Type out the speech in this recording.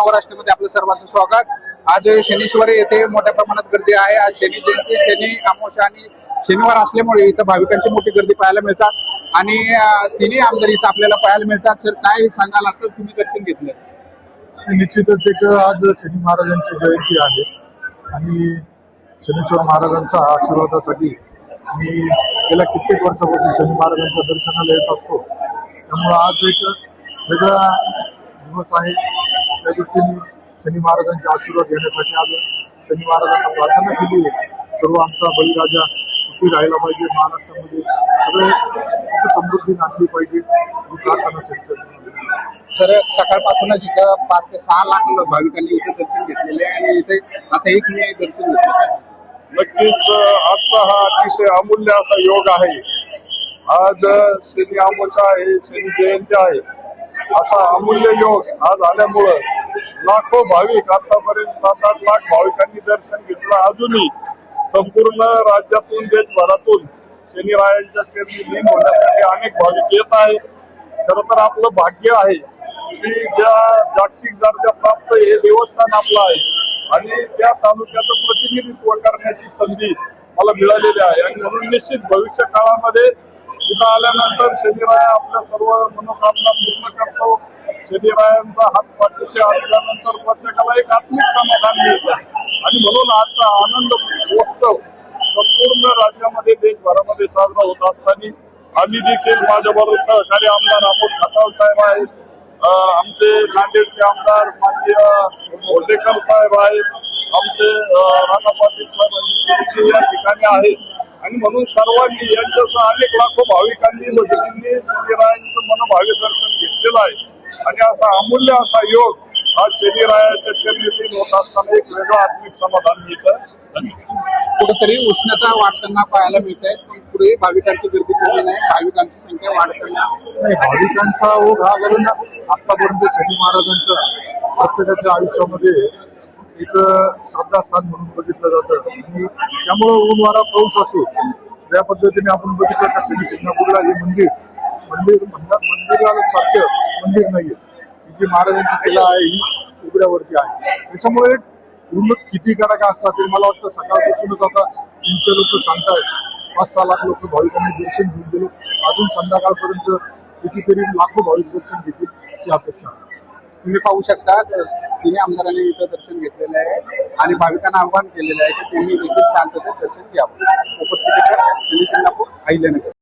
नवराष्ट्रमध्ये आपलं सर्वांचं स्वागत। आज शनीश्वरी येथे मोठ्या प्रमाणात गर्दी आहे। आज शनी जयंती, शनी अमावस्या आणि शनिवार असल्यामुळे इथं भाविकांची मोठी गर्दी पाहायला मिळतात आणि तिन्ही आमदार इथं आपल्याला पाहायला मिळतात। सर काय सांगाल, आता तुम्ही दर्शन घेतलं? निश्चितच एक आज शनी महाराजांची जयंती आहे आणि शनीश्वर महाराजांच्या आशीर्वादासाठी मी गेल्या कित्येक वर्षापासून शनी महाराजांच्या दर्शनाला येत असतो। त्यामुळे आज एक वेगळा दिवस आहे। त्या दृष्टीने शनी महाराजांचे आशीर्वाद घेण्यासाठी आलो। शनी महाराजांना प्रार्थना केली आहे, सर्व आमचा बळीराजा सुखी राहायला पाहिजे, महाराष्ट्रामध्ये सगळे सुख समृद्धी नांदली पाहिजे ही प्रार्थना शनीच्या। सर सकाळपासूनच इथं 5 ते 6 लाख भाविकांनी इथे दर्शन घेतलेले आहे आणि इथे आता एक मी दर्शन घेतलं। नक्कीच आजचा हा अतिशय अमूल्य असा योग आहे। आज शनी अमावस्या आहे, शनी जयंती आहे, असा अमूल्य योग आज आल्यामुळं लाखो भाविक, आतापर्यंत 7-8 लाख भाविकांनी दर्शन घेतलं। अजूनही संपूर्ण राज्यातून देशभरातून शनिरायांच्या चरणी लीन होण्यासाठी अनेक भाविक येत आहेत। खरं तर आपलं भाग्य आहे की ज्या जागतिक दर्जा प्राप्त हे देवस्थान आपलं आहे आणि त्या तालुक्याचं प्रतिनिधित्व करण्याची संधी मला मिळालेली आहे आणि म्हणून निश्चित भविष्य काळामध्ये इथं आल्यानंतर शनिराया आपल्या सर्व मनोकामना पूर्ण करतो। शनिरायांचा हात पाठीशी असल्यानंतर प्रत्येकाला एक आत्मिक समाधान मिळतं आणि म्हणून आजचा आनंद महोत्सव संपूर्ण राज्यामध्ये देशभरामध्ये साजरा होत असताना आम्ही देखील माझ्याबरोबर सहकारी आमदार अमोल खताळ साहेब आहेत, आमचे नांदेडचे आमदार माननीय होर्डेकर साहेब आहेत, आमचे राणा पाटील साहेब या ठिकाणी आहेत आणि म्हणून सर्वांनी यांच्यासह अनेक लाखो भाविकांनी भगिनींनी शनिरायांचं मनोभावे दर्शन घेतलेलं आहे आणि असा अमूल्य असा योग आज शनिरायाच्या चरणी होत असताना एक वेगळं आत्मिक समाधान मिळतं। कुठेतरी उष्णता वाढताना पाहायला मिळत आहे, पण पुढे भाविकांची गर्दी कमी नाही, भाविकांची संख्या वाढताना नाही। भाविकांचा ओघ हा करून आतापर्यंत शनी महाराजांच्या प्रत्येकाच्या आयुष्यामध्ये एक श्रद्धास्थान म्हणून बघितलं जातं आणि त्यामुळं ऊन वारा पाऊस असो ज्या पद्धतीने आपण बघितलं का शनी शिंगणापूरला हे मंदिरासारखं मंदिर नाहीये, ही जी महाराजांची शिला आहे ही उघड्यावरती आहे। त्याच्यामुळे ऊन किती कडक असला तरी मला वाटतं सकाळपासूनच आता 300 लोक सांगतायत, 5-6 लाख लोक भाविकांनी दर्शन घेऊन गेले। अजून संध्याकाळपर्यंत कितीतरी लाखो भाविक दर्शन घेतील अशी अपेक्षा आहे। तुम्ही पाहू शकता तिन्ही आमदारांनी इथं दर्शन घेतलेलं आहे आणि भाविकांना आवाहन केलेलं आहे की त्यांनी देखील शांततेत दर्शन घ्यावं। शनी शिंगणापूर, अहिल्यानगर।